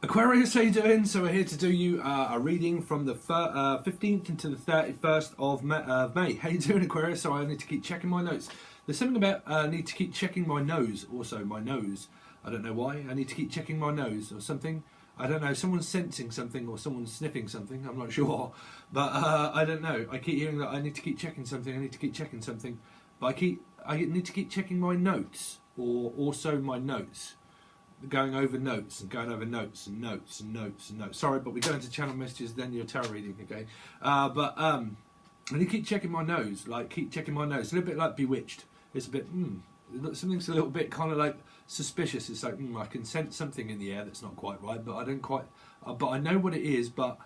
Aquarius, how you doing? So we're here to do you a reading from the 15th into the 31st of May. How you doing, Aquarius? So I need to keep checking my notes. There's something about I need to keep checking my nose. Also, my nose. I don't know why. I need to keep checking my nose or something. I don't know. Someone's sensing something or someone's sniffing something. I'm not sure. But I don't know. I keep hearing that I need to keep checking something. I need to keep checking something. But I need to keep checking my notes or also my notes. Going over notes and going over notes and notes and notes and notes. Sorry, but we go into channel messages, then your tarot reading, okay? I need to keep checking my nose, like keep checking my nose. It's a little bit like Bewitched. It's a bit, something's a little bit kind of like suspicious. It's like, I can sense something in the air that's not quite right, but I don't quite, but I know what it is, but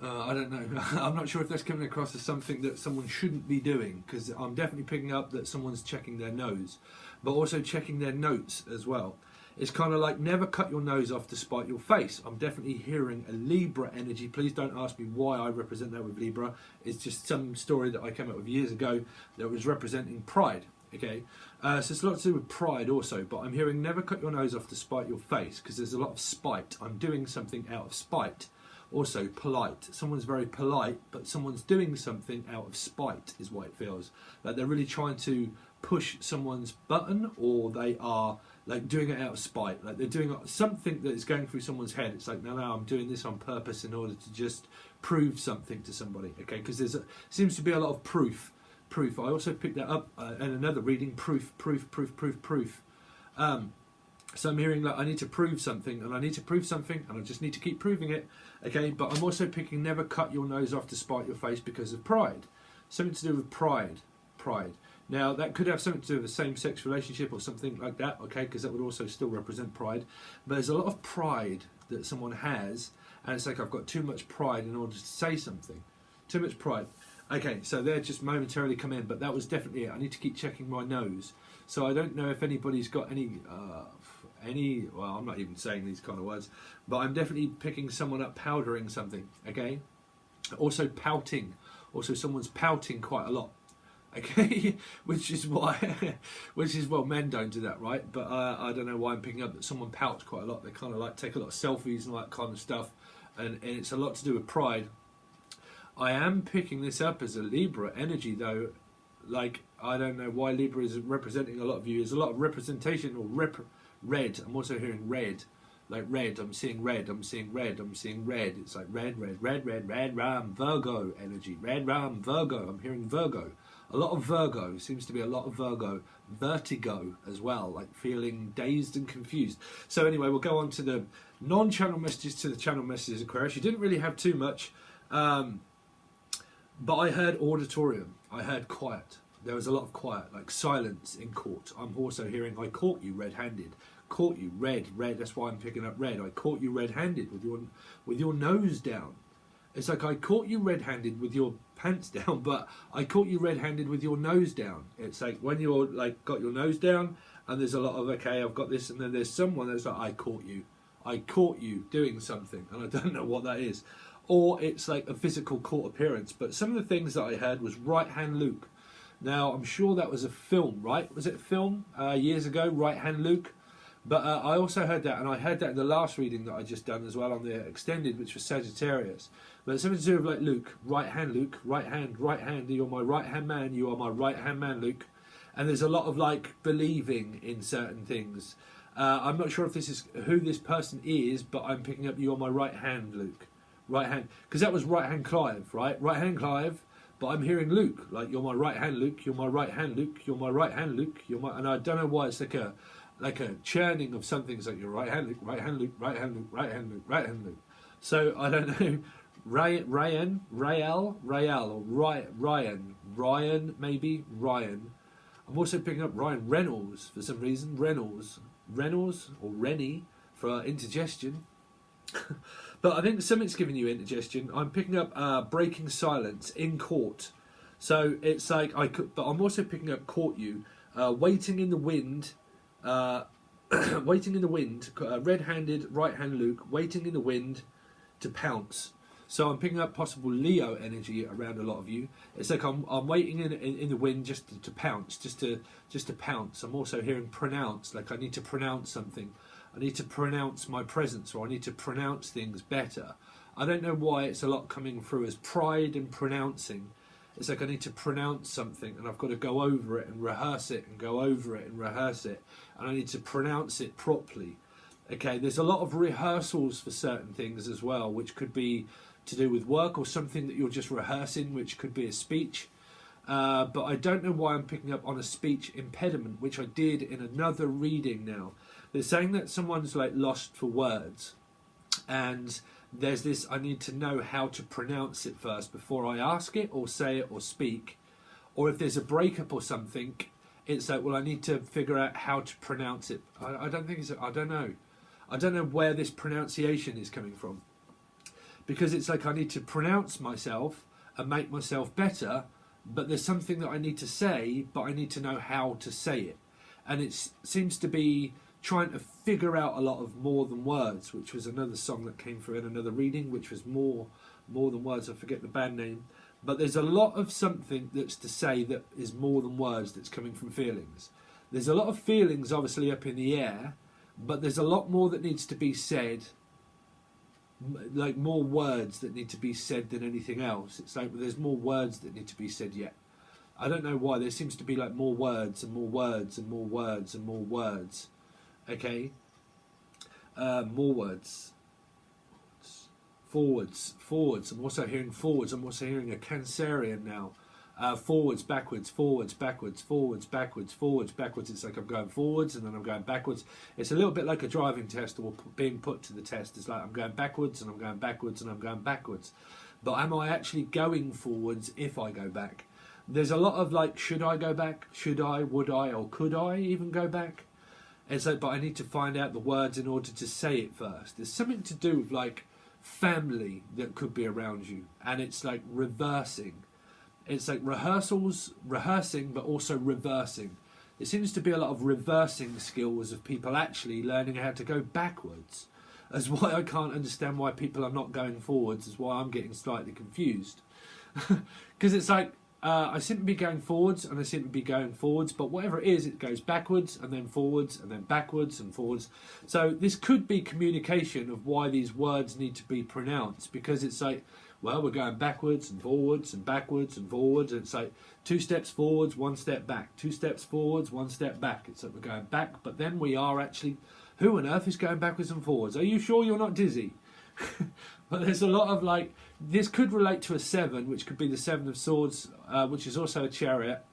I don't know. I'm not sure if that's coming across as something that someone shouldn't be doing, because I'm definitely picking up that someone's checking their nose, but also checking their notes as well. It's kind of like never cut your nose off to spite your face. I'm definitely hearing a Libra energy. Please don't ask me why I represent that with Libra. It's just some story that I came up with years ago that was representing pride. Okay, so it's a lot to do with pride also, but I'm hearing never cut your nose off to spite your face, because there's a lot of spite. I'm doing something out of spite. Also polite. Someone's very polite, but someone's doing something out of spite is what it feels. Like they're really trying to push someone's button, or they are like doing it out of spite. Like they're doing something that is going through someone's head. It's like, no, I'm doing this on purpose in order to just prove something to somebody. Okay, because seems to be a lot of proof. I also picked that up in another reading. Proof. So I'm hearing like I need to prove something, and I need to prove something, and I just need to keep proving it. Okay, but I'm also picking never cut your nose off to spite your face because of pride. Something to do with pride. Now that could have something to do with a same-sex relationship or something like that. Okay, because that would also still represent pride. But there's a lot of pride that someone has, and it's like I've got too much pride in order to say something. Too much pride. Okay, so they're just momentarily come in, but that was definitely it. I need to keep checking my nose. So I don't know if anybody's got any, well, I'm not even saying these kind of words, but I'm definitely picking someone up powdering something, okay? Also pouting. Also someone's pouting quite a lot, okay? which is well, men don't do that, right? But I don't know why I'm picking up that someone pouts quite a lot. They kind of like take a lot of selfies and all that kind of stuff, and it's a lot to do with pride. I am picking this up as a Libra energy though. Like, I don't know why Libra is representing a lot of you. There's a lot of representation or red. I'm also hearing red. Like red, I'm seeing red, I'm seeing red, I'm seeing red. It's like red, ram, Virgo energy. Red, ram, Virgo. I'm hearing Virgo. A lot of Virgo. Seems to be a lot of Virgo. Vertigo as well, like feeling dazed and confused. So anyway, we'll go on to the non-channel messages to the channel messages, Aquarius. You didn't really have too much. But I heard auditorium, I heard quiet. There was a lot of quiet, like silence in court. I'm also hearing I caught you red-handed. Caught you red, that's why I'm picking up red. I caught you red-handed with your nose down. It's like I caught you red-handed with your pants down, but I caught you red-handed with your nose down. It's like when you're like got your nose down and there's a lot of, okay, I've got this, and then there's someone that's like, I caught you doing something, and I don't know what that is. Or it's like a physical court appearance. But some of the things that I heard was Right Hand Luke. Now, I'm sure that was a film, right? Was it a film years ago, Right Hand Luke? But I also heard that, and I heard that in the last reading that I just done as well on the extended, which was Sagittarius. But it's something to do with like Luke, right hand, right hand, you're my right-hand man, you are my right-hand man, Luke. And there's a lot of like believing in certain things. I'm not sure if this is who this person is, but I'm picking up you are my right hand, Luke. Right hand, because that was right hand Clive, right? Right hand Clive, but I'm hearing Luke, like you're my right hand Luke, you're my right hand Luke, you're my right hand Luke, you're my, and I don't know why it's like a churning of something. It's like your right hand Luke, right hand Luke, right hand Luke, right hand Luke, right hand Luke. So I don't know, Ryan, or Ryan, maybe Ryan. I'm also picking up Ryan Reynolds for some reason, Reynolds or Rennie for indigestion. But I think something's giving you indigestion. I'm picking up breaking silence in court. So it's like but I'm also picking up caught you, waiting in the wind, red-handed, right-hand Luke, waiting in the wind to pounce. So I'm picking up possible Leo energy around a lot of you. It's like I'm waiting in the wind just to pounce, just to pounce. I'm also hearing pronounce, like I need to pronounce something. I need to pronounce my presence, or I need to pronounce things better. I don't know why it's a lot coming through as pride in pronouncing. It's like I need to pronounce something and I've got to go over it and rehearse it and go over it and rehearse it. And I need to pronounce it properly. Okay, there's a lot of rehearsals for certain things as well, which could be to do with work or something that you're just rehearsing, which could be a speech. But I don't know why I'm picking up on a speech impediment, which I did in another reading now. They're saying that someone's like lost for words. And there's this, I need to know how to pronounce it first before I ask it or say it or speak. Or if there's a breakup or something, it's like, well, I need to figure out how to pronounce it. I don't think it's, I don't know. I don't know where this pronunciation is coming from. Because it's like I need to pronounce myself and make myself better, but there's something that I need to say, but I need to know how to say it. And it seems to be trying to figure out a lot of More Than Words, which was another song that came through in another reading, which was more Than Words. I forget the band name. But there's a lot of something that's to say that is more than words that's coming from feelings. There's a lot of feelings obviously up in the air, but there's a lot more that needs to be said, like more words that need to be said than anything else. It's like there's more words that need to be said yet. I don't know why. There seems to be like more words and more words and more words and more words. Okay, more words. Forwards. I'm also hearing forwards. I'm also hearing a Cancerian now. Forwards, backwards, forwards, backwards, forwards, backwards, forwards, backwards. It's like I'm going forwards and then I'm going backwards. It's a little bit like a driving test or being put to the test. It's like I'm going backwards and I'm going backwards and I'm going backwards. But am I actually going forwards if I go back? There's a lot of like, should I go back? Should I? Would I? Or could I even go back? It's like, but I need to find out the words in order to say it first. There's something to do with like family that could be around you. And it's like reversing. It's like rehearsing, but also reversing. There seems to be a lot of reversing skills of people actually learning how to go backwards. That's why I can't understand why people are not going forwards. Is why I'm getting slightly confused. Because it's like, I seem to be going forwards and I seem to be going forwards, but whatever it is, it goes backwards and then forwards and then backwards and forwards. So this could be communication of why these words need to be pronounced, because it's like, well, we're going backwards and forwards and backwards and forwards. And it's like 2 steps forwards, 1 step back, 2 steps forwards, 1 step back. It's like we're going back, but then we are actually, who on earth is going backwards and forwards? Are you sure you're not dizzy? But there's a lot of like, this could relate to a 7, which could be the 7 of Swords, which is also a Chariot,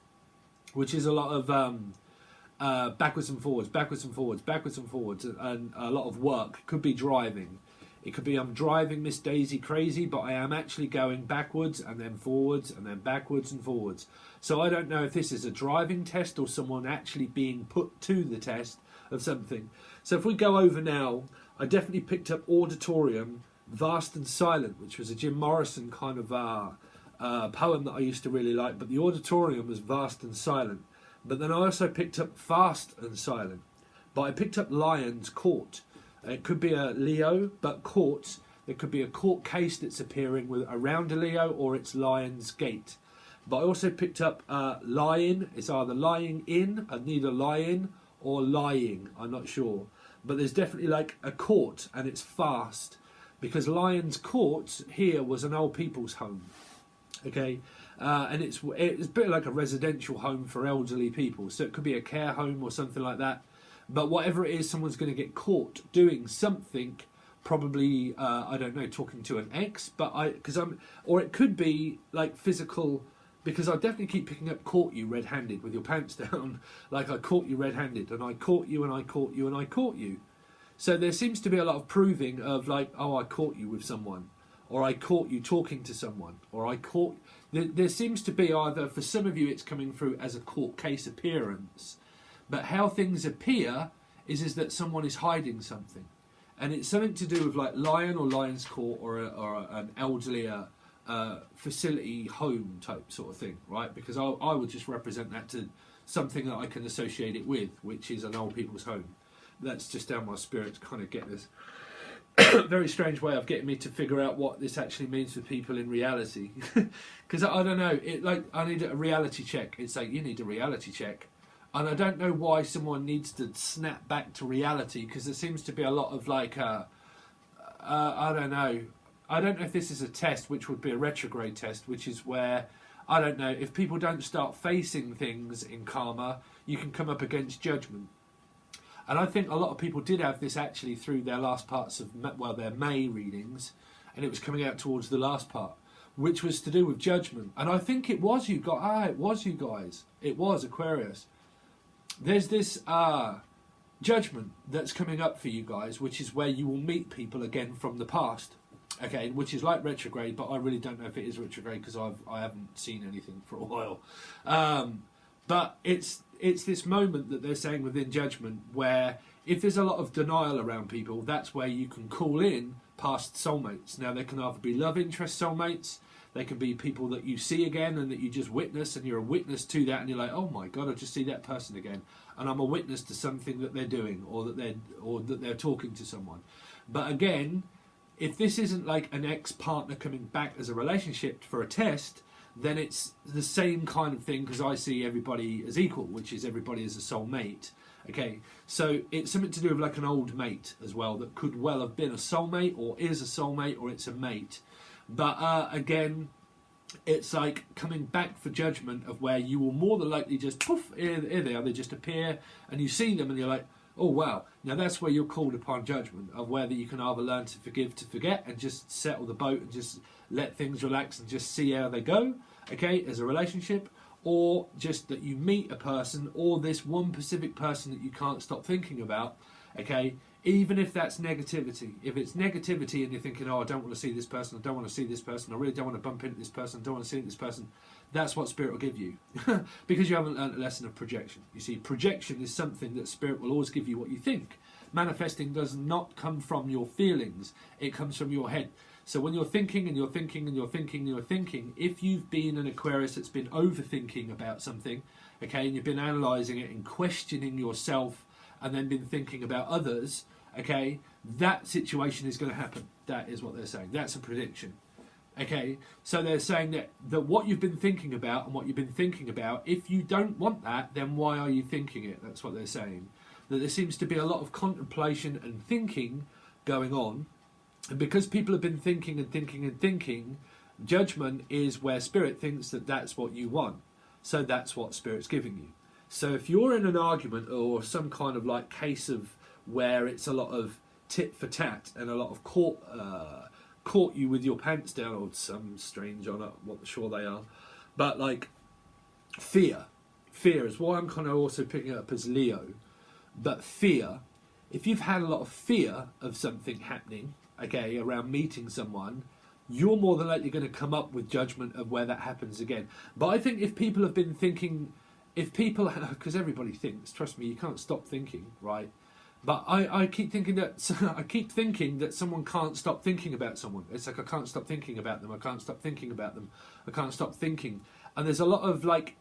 which is a lot of backwards and forwards, backwards and forwards, backwards and forwards, and a lot of work. Could be driving. It could be I'm driving Miss Daisy crazy, but I am actually going backwards and then forwards and then backwards and forwards. So I don't know if this is a driving test or someone actually being put to the test of something. So if we go over now, I definitely picked up Auditorium, Vast and Silent, which was a Jim Morrison kind of poem that I used to really like, but the Auditorium was Vast and Silent. But then I also picked up Fast and Silent, but I picked up Lion's Court. It could be a Leo, but courts, there could be a court case that's appearing with around a Leo, or it's Lion's Gate. But I also picked up lying. It's either lying in, and neither lying or lying, I'm not sure. But there's definitely like a court, and it's fast, because Lion's Court here was an old people's home. Okay, and it's a bit like a residential home for elderly people, so it could be a care home or something like that. But whatever it is, someone's going to get caught doing something, probably I don't know, talking to an ex, or it could be like physical, because I definitely keep picking up caught you red-handed with your pants down, like I caught you red-handed, and I caught you and I caught you and I caught you. So there seems to be a lot of proving of like, oh, I caught you with someone, or I caught you talking to someone, or I caught. There seems to be either, for some of you, it's coming through as a court case appearance. But how things appear is that someone is hiding something. And it's something to do with like Lion or Lion's Court or an elderly facility home type sort of thing, right? Because I would just represent that to something that I can associate it with, which is an old people's home. That's just down my spirit to kind of get this very strange way of getting me to figure out what this actually means for people in reality. Because I don't know, I need a reality check. It's like, you need a reality check. And I don't know why someone needs to snap back to reality, because there seems to be a lot of like, I don't know. I don't know if this is a test, which would be a retrograde test, which is where, I don't know, if people don't start facing things in karma, you can come up against judgment. And I think a lot of people did have this actually through their last parts of, well, their May readings, and it was coming out towards the last part, which was to do with judgment. And I think it was you guys. It was you guys. It was Aquarius. There's this judgment that's coming up for you guys, which is where you will meet people again from the past. Okay, which is like retrograde, but I really don't know if it is retrograde because I haven't seen anything for a while. But it's this moment that they're saying within judgment where if there's a lot of denial around people, that's where you can call in past soulmates. Now, they can either be love interest soulmates, they can be people that you see again and that you just witness, and you're a witness to that, and you're like, oh my God, I just see that person again, and I'm a witness to something that they're doing, or that they're talking to someone. But again, if this isn't like an ex-partner coming back as a relationship for a test, then it's the same kind of thing, because I see everybody as equal, which is everybody as a soulmate. Okay, so it's something to do with like an old mate as well, that could well have been a soulmate, or is a soulmate, or it's a mate. But again, it's like coming back for judgment of where you will more than likely just poof, here they are, they just appear, and you see them and you're like, oh wow. Now that's where you're called upon judgment of whether you can either learn to forgive, to forget, and just settle the boat and just let things relax and just see how they go, okay, as a relationship, or just that you meet a person, or this one specific person that you can't stop thinking about, okay, even if that's negativity. If it's negativity and you're thinking, oh, I don't want to see this person, I don't want to see this person, I really don't want to bump into this person, I don't want to see this person, that's what Spirit will give you. Because you haven't learned a lesson of projection. You see, projection is something that Spirit will always give you what you think. Manifesting does not come from your feelings, it comes from your head. So when you're thinking and you're thinking and you're thinking and you're thinking, if you've been an Aquarius that's been overthinking about something, okay, and you've been analysing it and questioning yourself and then been thinking about others, okay, that situation is going to happen. That is what they're saying. That's a prediction. Okay, so they're saying that what you've been thinking about and what you've been thinking about, if you don't want that, then why are you thinking it? That's what they're saying. That there seems to be a lot of contemplation and thinking going on. And because people have been thinking and thinking and thinking, judgment is where Spirit thinks that that's what you want. So that's what Spirit's giving you. So if you're in an argument or some kind of like case of where it's a lot of tit for tat and a lot of caught you with your pants down, or some strange, I'm not sure they are, but like fear is why I'm kind of also picking it up as Leo. But fear, if you've had a lot of fear of something happening, okay, around meeting someone, you're more than likely going to come up with judgment of where that happens again. But I think if people have been thinking, because everybody thinks, trust me, you can't stop thinking, right? But I keep thinking that someone can't stop thinking about someone. It's like I can't stop thinking about them. I can't stop thinking about them. I can't stop thinking. And there's a lot of like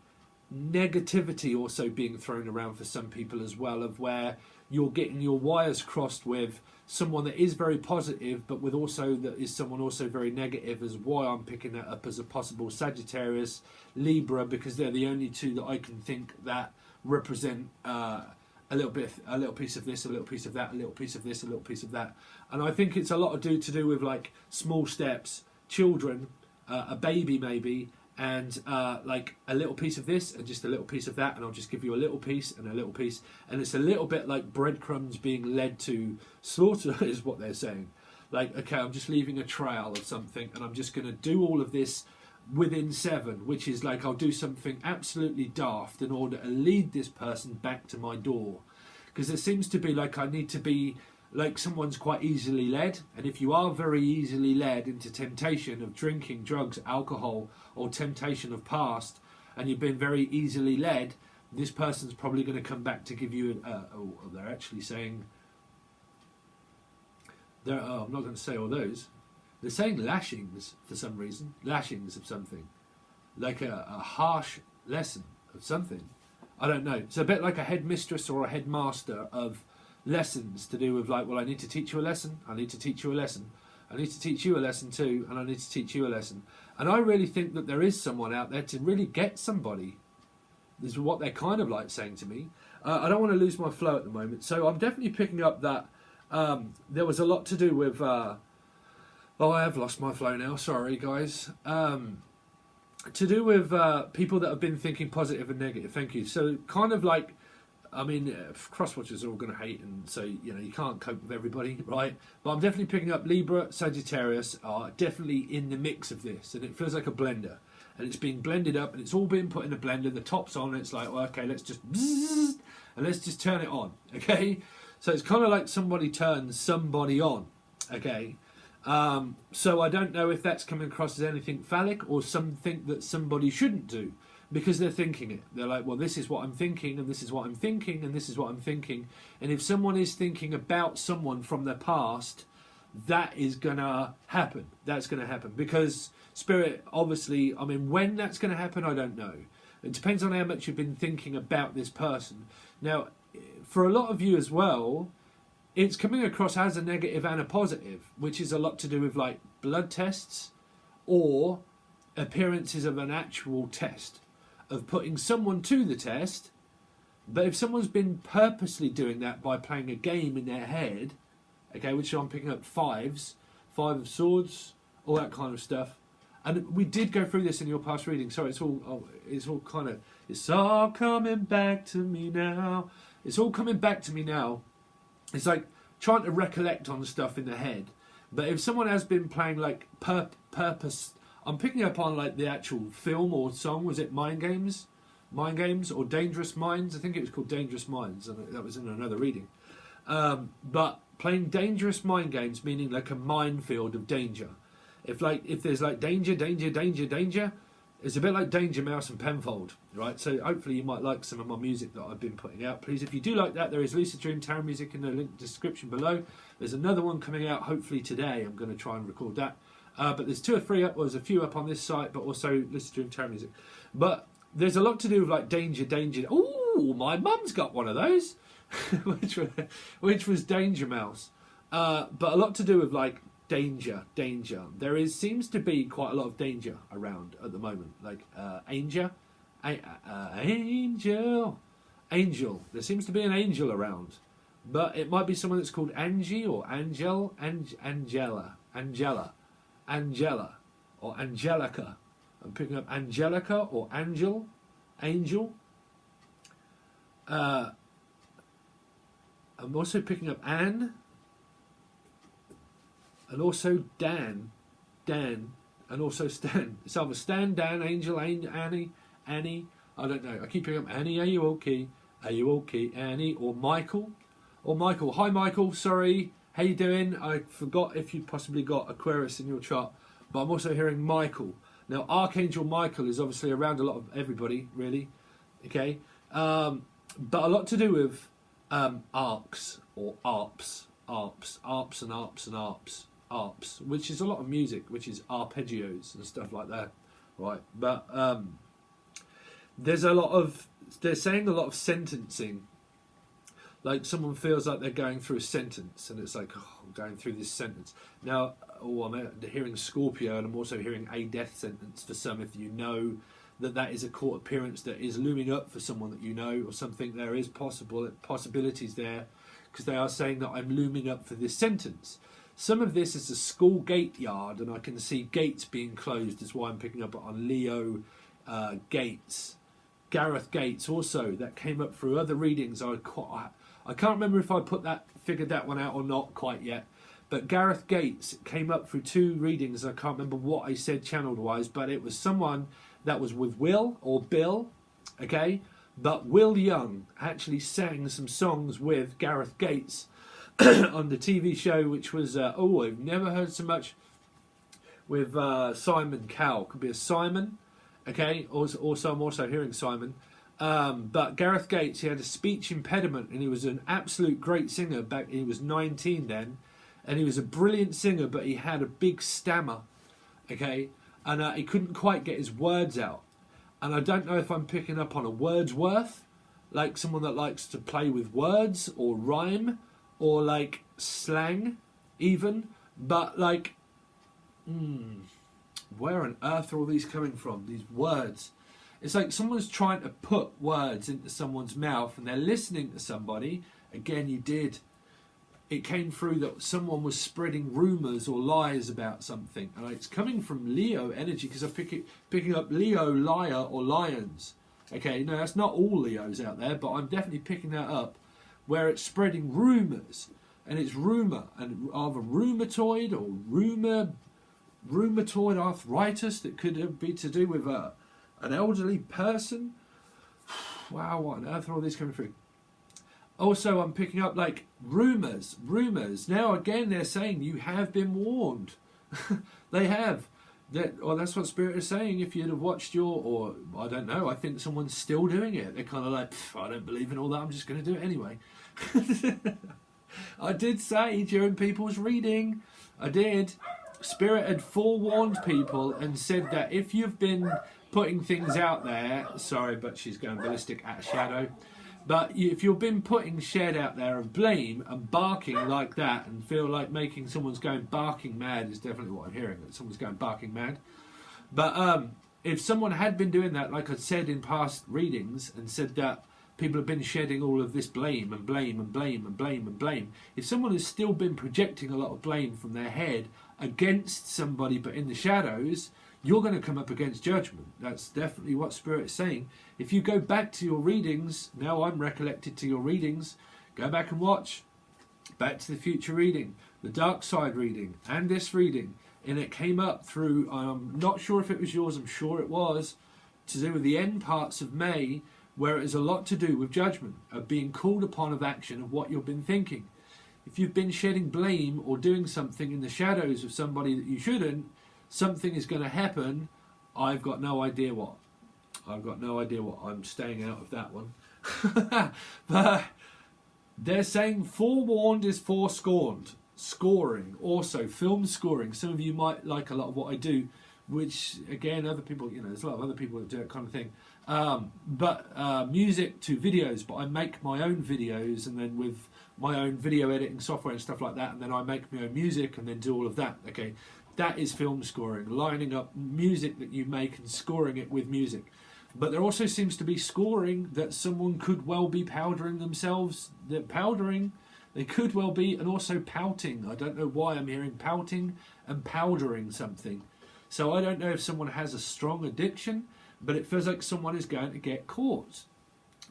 negativity also being thrown around for some people as well, of where you're getting your wires crossed with someone that is very positive, but with also that is someone also very negative, is why I'm picking that up as a possible Sagittarius, Libra, because they're the only two that I can think that represent a little piece of this, a little piece of that, a little piece of this, a little piece of that. And I think it's a lot to do with like small steps, children, a baby maybe, and like a little piece of this and just a little piece of that, and I'll just give you a little piece and a little piece, and it's a little bit like breadcrumbs being led to slaughter is what they're saying. Like, okay, I'm just leaving a trail of something and I'm just going to do all of this within 7, which is like I'll do something absolutely daft in order to lead this person back to my door, because it seems to be like I need to be like someone's quite easily led, and if you are very easily led into temptation of drinking, drugs, alcohol, or temptation of past, and you've been very easily led, this person's probably going to come back to give you they're actually saying I'm not going to say all those. They're saying lashings for some reason, lashings of something, like a harsh lesson of something. I don't know. It's a bit like a headmistress or a headmaster of lessons to do with like, well, I need to teach you a lesson, I need to teach you a lesson, I need to teach you a lesson too, and I need to teach you a lesson. And I really think that there is someone out there to really get somebody This is what they're kind of like saying to me. I don't want to lose my flow at the moment, so I'm definitely picking up that there was a lot to do with... oh, I have lost my flow now, sorry guys. To do with people that have been thinking positive and negative, thank you. So kind of like, I mean, crosswatchers are all going to hate, and so, you know, you can't cope with everybody, right? But I'm definitely picking up Libra, Sagittarius are definitely in the mix of this, and it feels like a blender. And it's being blended up, and it's all being put in a blender. The top's on, and it's like, well, okay, let's just bzzz, and let's just turn it on, okay? So it's kind of like somebody turns somebody on, okay? So I don't know if that's coming across as anything phallic or something that somebody shouldn't do, because they're thinking it. They're like, well, this is what I'm thinking, and this is what I'm thinking, and this is what I'm thinking. And if someone is thinking about someone from their past, that is going to happen. That's going to happen because Spirit, obviously, I mean, when that's going to happen, I don't know. It depends on how much you've been thinking about this person. Now, for a lot of you as well, it's coming across as a negative and a positive, which is a lot to do with like blood tests or appearances of an actual test, of putting someone to the test. But if someone's been purposely doing that by playing a game in their head, okay, which I'm picking up fives, 5 of swords, all that kind of stuff. And we did go through this in your past reading. Sorry, it's all coming back to me now. It's all coming back to me now. It's like trying to recollect on stuff in the head. But if someone has been playing like purpose, I'm picking up on like the actual film or song. Was it Mind Games? Mind Games or Dangerous Minds? I think it was called Dangerous Minds. And that was in another reading. But playing dangerous mind games, meaning like a minefield of danger. If there's like danger, it's a bit like Danger Mouse and Penfold, right? So hopefully you might like some of my music that I've been putting out. Please, if you do like that, there is Lucid Dream Tarot music in the link description below. There's another one coming out hopefully today. I'm going to try and record that. But there's 2 or 3 up, or there's a few up on this site, but also Lucid Dream Tarot music. But there's a lot to do with like danger. Ooh, my mum's got one of those, which was Danger Mouse. But a lot to do with like danger. There seems to be quite a lot of danger around at the moment. Like angel. There seems to be an angel around, but it might be someone that's called Angie or Angela, or Angelica. I'm picking up Angelica or Angel. I'm also picking up Anne. And also Dan, and also Stan. It's either Stan, Dan, Angel, Annie. I don't know. I keep picking up Annie. Are you okay? Are you okay, Annie? Or Michael. Hi, Michael. Sorry. How you doing? I forgot if you possibly got Aquarius in your chart, but I'm also hearing Michael. Now, Archangel Michael is obviously around a lot of everybody, really. Okay, but a lot to do with arcs or arps, which is a lot of music, which is arpeggios and stuff like that, right? But they're saying a lot of sentencing. Like someone feels like they're going through a sentence, and it's like, oh, I'm going through this sentence. Now, I'm hearing Scorpio, and I'm also hearing a death sentence for some. If you know that is a court appearance that is looming up for someone that you know or something, there is possibilities there, because they are saying that I'm looming up for this sentence. Some of this is a school gate yard, and I can see gates being closed. That's why I'm picking up on Leo Gates. Gareth Gates also, that came up through other readings. I can't remember if I figured that one out or not quite yet. But Gareth Gates came up through 2 readings. I can't remember what I said channeled wise, but it was someone that was with Will or Bill, okay? But Will Young actually sang some songs with Gareth Gates on the TV show, which was, I've never heard so much, with Simon Cowell. Could be a Simon, okay? Also, I'm also hearing Simon. But Gareth Gates, he had a speech impediment, and he was an absolute great singer back. He was 19 then, and he was a brilliant singer, but he had a big stammer, okay? And he couldn't quite get his words out. And I don't know if I'm picking up on a Wordsworth, like someone that likes to play with words or rhyme or like slang even, but like, where on earth are all these coming from, these words? It's like someone's trying to put words into someone's mouth and they're listening to somebody. Again, it came through that someone was spreading rumours or lies about something. And it's coming from Leo energy, because I'm picking up Leo, liar, or lions. Okay, no, that's not all Leos out there, but I'm definitely picking that up, where it's spreading rumours. And it's rumour, and either rheumatoid or rheumatoid arthritis that could be to do with an elderly person. Wow, what on earth are all these coming through? Also, I'm picking up like rumours. Now again, they're saying you have been warned. They have. That's what Spirit is saying. If you'd have watched or I don't know, I think someone's still doing it. They're kind of like, I don't believe in all that, I'm just going to do it anyway. I did say during people's reading, I did, Spirit had forewarned people and said that if you've been putting things out there, sorry, but she's going ballistic at a shadow, but if you've been putting shed out there of blame and barking like that and feel like making someone's going barking mad is definitely what I'm hearing, that someone's going barking mad. But if someone had been doing that, like I said in past readings, and said that people have been shedding all of this blame and blame and blame and blame and blame, if someone has still been projecting a lot of blame from their head against somebody but in the shadows, you're going to come up against judgment. That's definitely what Spirit is saying. If you go back to your readings, now I'm recollected to your readings, go back and watch Back to the Future reading, the Dark Side reading, and this reading, and it came up through, I'm not sure if it was yours, I'm sure it was, to do with the end parts of May, where it is a lot to do with judgment, of being called upon of action of what you've been thinking. If you've been shedding blame or doing something in the shadows of somebody that you shouldn't, something is going to happen. I've got no idea what. I'm staying out of that one. But they're saying forewarned is forescorned. Scoring, also film scoring. Some of you might like a lot of what I do, which again, other people, there's a lot of other people that do that kind of thing. But music to videos, but I make my own videos, and then with my own video editing software and stuff like that, and then I make my own music and then do all of that. Okay, that is film scoring, lining up music that you make and scoring it with music. But there also seems to be scoring that someone could well be powdering themselves. They're powdering, they could well be, and also pouting. I don't know why I'm hearing pouting and powdering something. So I don't know if someone has a strong addiction, but it feels like someone is going to get caught.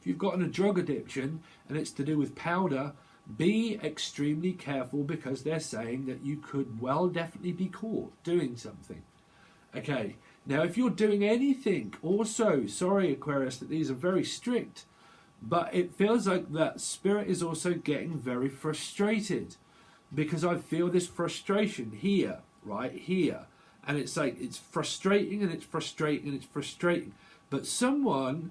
If you've got a drug addiction and it's to do with powder, be extremely careful, because they're saying that you could well definitely be caught doing something. Okay, now if you're doing anything, also, sorry Aquarius that these are very strict, but it feels like that Spirit is also getting very frustrated, because I feel this frustration here, right here, and it's like it's frustrating and it's frustrating and it's frustrating, but somebody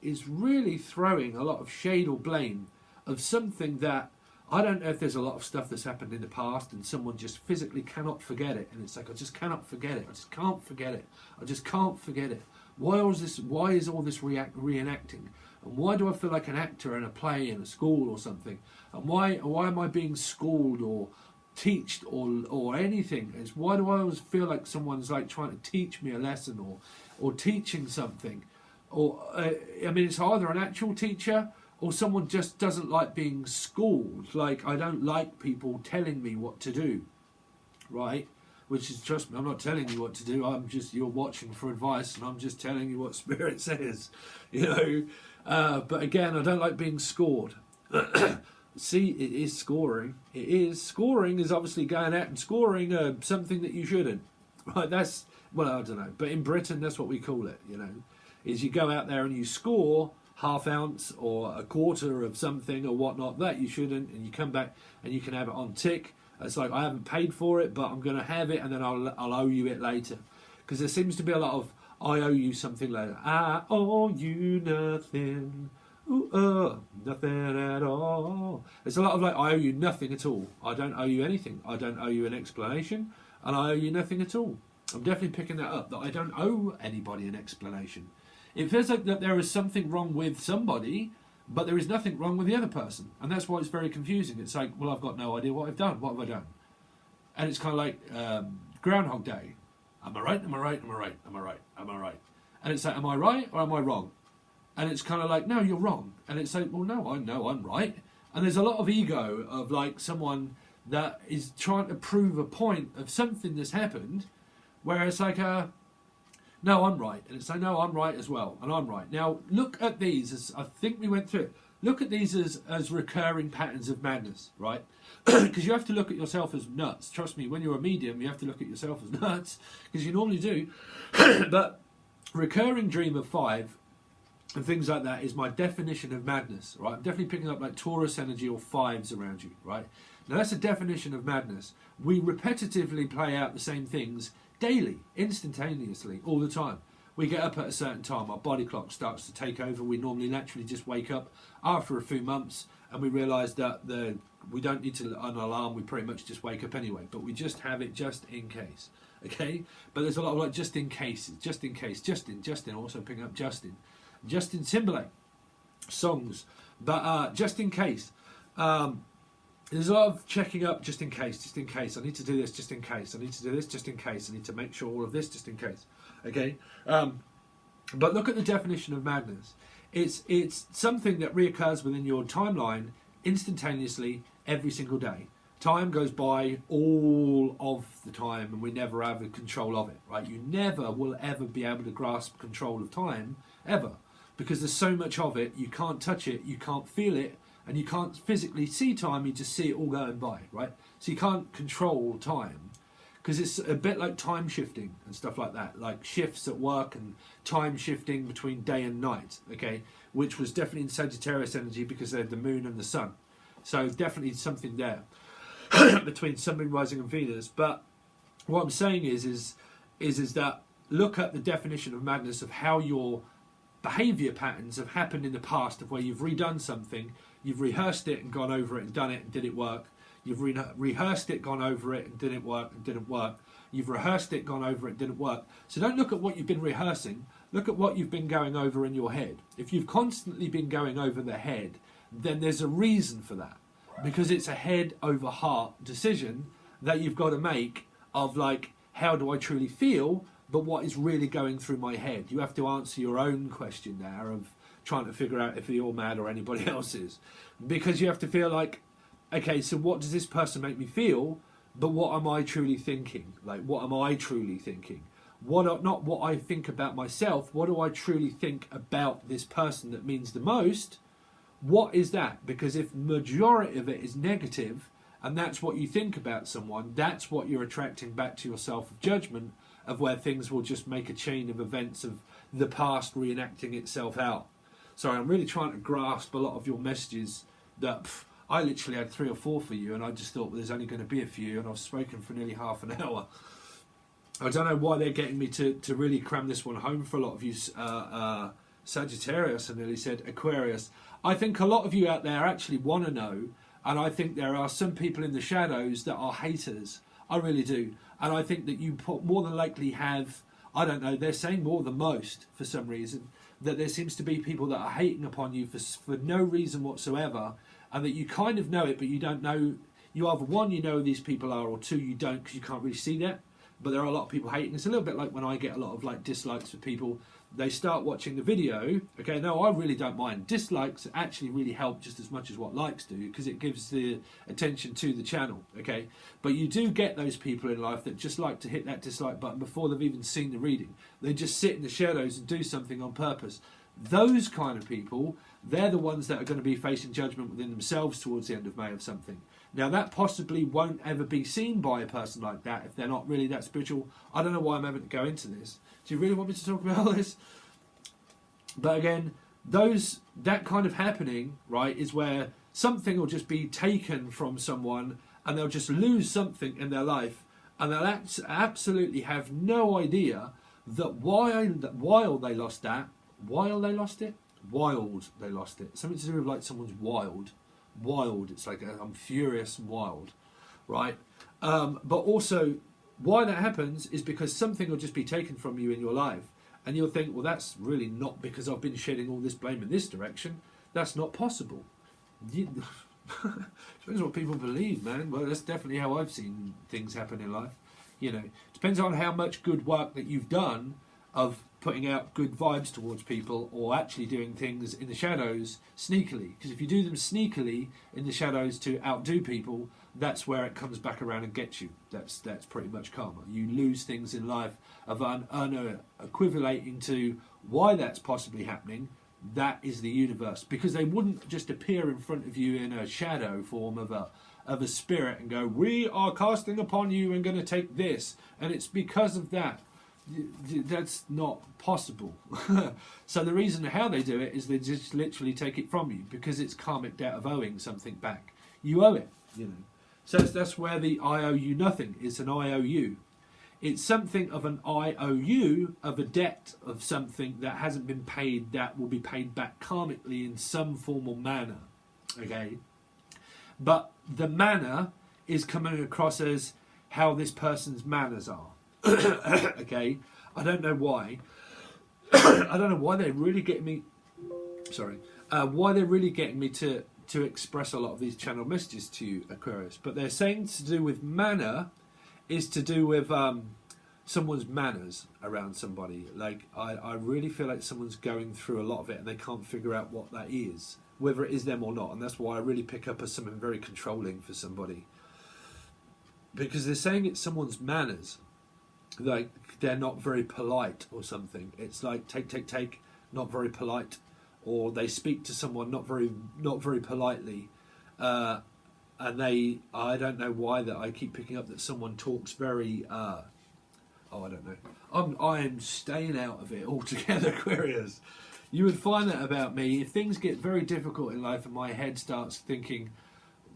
is really throwing a lot of shade or blame of something that I don't know if there's a lot of stuff that's happened in the past and someone just physically cannot forget it, and it's like, I just cannot forget it, I just can't forget it, I just can't forget it. Why is all this reenacting? And why do I feel like an actor in a play in a school or something? And why am I being schooled or teached or anything? It's why do I always feel like someone's like trying to teach me a lesson or teaching something? Or I mean, it's either an actual teacher or someone just doesn't like being schooled. Like, I don't like people telling me what to do, right? Which is, trust me, I'm not telling you what to do. You're watching for advice, and I'm just telling you what Spirit says, But again, I don't like being scored. See, it is scoring. It is. Scoring is obviously going out and scoring something that you shouldn't, right? That's, well, I don't know. But in Britain, that's what we call it, is you go out there and you score half ounce or a quarter of something or whatnot that you shouldn't, and you come back and you can have it on tick. It's like, I haven't paid for it, but I'm going to have it, and then I'll owe you it later. Because there seems to be a lot of, I owe you something later. I owe you nothing. Ooh, nothing at all. There's a lot of like, I owe you nothing at all. I don't owe you anything. I don't owe you an explanation, and I owe you nothing at all. I'm definitely picking that up, that I don't owe anybody an explanation. It feels like that there is something wrong with somebody, but there is nothing wrong with the other person. And that's why it's very confusing. It's like, well, I've got no idea what I've done. What have I done? And it's kind of like Groundhog Day. Am I right? Am I right? Am I right? Am I right? Am I right? And it's like, am I right or am I wrong? And it's kind of like, no, you're wrong. And it's like, well, no, I know I'm right. And there's a lot of ego of like someone that is trying to prove a point of something that's happened, where it's like, no, I'm right. And it's like, no, I'm right as well. And I'm right. Now, look at these, as I think we went through it. Look at these as recurring patterns of madness, right? Because you have to look at yourself as nuts. Trust me, when you're a medium, you have to look at yourself as nuts, because you normally do. But recurring dream of 5 and things like that is my definition of madness, right? I'm definitely picking up like Taurus energy or 5s around you, right? Now that's a definition of madness. We repetitively play out the same things daily, instantaneously, all the time. We get up at a certain time, our body clock starts to take over. We normally naturally just wake up after a few months and we realise that we don't need to an alarm, we pretty much just wake up anyway, but we just have it just in case, okay? But there's a lot of like just in cases, just in case, Justin, also picking up Justin Timberlake songs, but just in case. There's a lot of checking up just in case, I need to do this just in case, I need to do this just in case, I need to make sure all of this just in case, okay? But look at the definition of madness. It's something that reoccurs within your timeline instantaneously every single day. Time goes by all of the time and we never have control of it, right? You never will ever be able to grasp control of time, ever. Because there's so much of it, you can't touch it, you can't feel it, and you can't physically see time, you just see it all going by, right? So you can't control time, because it's a bit like time shifting and stuff like that, like shifts at work and time shifting between day and night, okay? Which was definitely in Sagittarius energy because they had the moon and the sun. So definitely something there between sun, moon, rising and Venus. But what I'm saying is that look at the definition of madness of how your behaviour patterns have happened in the past, of where you've redone something, you've rehearsed it and gone over it and done it and did it work. You've rehearsed it, gone over it and didn't work and didn't work. You've rehearsed it, gone over it, didn't work. So don't look at what you've been rehearsing, look at what you've been going over in your head. If you've constantly been going over the head, then there's a reason for that. Because it's a head over heart decision that you've got to make of like, how do I truly feel? But what is really going through my head? You have to answer your own question there of trying to figure out if you're mad or anybody else is. Because you have to feel like, okay, so what does this person make me feel? But what am I truly thinking? Like, what am I truly thinking? Not what I think about myself. What do I truly think about this person that means the most? What is that? Because if majority of it is negative, and that's what you think about someone, that's what you're attracting back to yourself of judgment, of where things will just make a chain of events of the past reenacting itself out. Sorry, I'm really trying to grasp a lot of your messages that I literally had 3 or 4 for you, and I just thought, well, there's only going to be a few, and I've spoken for nearly half an hour. I don't know why they're getting me to really cram this one home for a lot of you. Sagittarius, I nearly said Aquarius. I think a lot of you out there actually want to know, and I think there are some people in the shadows that are haters. I really do. And I think that you more than likely have, I don't know, they're saying more than most for some reason, that there seems to be people that are hating upon you for no reason whatsoever, and that you kind of know it, but you don't know. You either, one, you know who these people are, or two, you don't, because you can't really see that. But there are a lot of people hating. It's a little bit like when I get a lot of like dislikes for people. They start watching the video. Okay, no, I really don't mind. Dislikes actually really help just as much as what likes do, because it gives the attention to the channel. Okay, but you do get those people in life that just like to hit that dislike button before they've even seen the reading. They just sit in the shadows and do something on purpose. Those kind of people, they're the ones that are going to be facing judgment within themselves towards the end of May of something. Now, that possibly won't ever be seen by a person like that if they're not really that spiritual. I don't know why I'm having to go into this. Do you really want me to talk about all this? But again, that kind of happening, right, is where something will just be taken from someone and they'll just lose something in their life, and they'll absolutely have no idea that while they lost it, something to do with like someone's wild, it's like I'm furious and wild, right? But also why that happens is because something will just be taken from you in your life, and you'll think, well, that's really not because I've been shedding all this blame in this direction. That's not possible. Depends what people believe, man. Well, that's definitely how I've seen things happen in life. You know, depends on how much good work that you've done of putting out good vibes towards people, or actually doing things in the shadows sneakily. Because if you do them sneakily in the shadows to outdo people, that's where it comes back around and gets you. That's pretty much karma. You lose things in life of equivalating to why that's possibly happening. That is the universe, because they wouldn't just appear in front of you in a shadow form of a spirit and go, we are casting upon you and going to take this, and it's because of that. That's not possible. So the reason how they do it is they just literally take it from you, because it's karmic debt of owing something back. You owe it, you know. So that's where the I owe you nothing is an IOU. It's something of an IOU of a debt of something that hasn't been paid, that will be paid back karmically in some formal manner. Okay, but the manner is coming across as how this person's manners are. Okay, I don't know why. I don't know why they're really getting me. Sorry, why they're really getting me to express a lot of these channel messages to you, Aquarius. But they're saying to do with manner is to do with someone's manners around somebody. Like I really feel like someone's going through a lot of it and they can't figure out what that is, whether it is them or not. And that's why I really pick up as something very controlling for somebody, because they're saying it's someone's manners. Like they're not very polite or something. It's like take, not very polite, or they speak to someone not very politely, and I don't know why that I keep picking up that someone talks very I don't know. I'm staying out of it altogether, Aquarius. You would find that about me if things get very difficult in life and my head starts thinking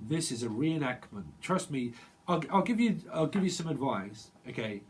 this is a reenactment. Trust me, I'll give you some advice. Okay.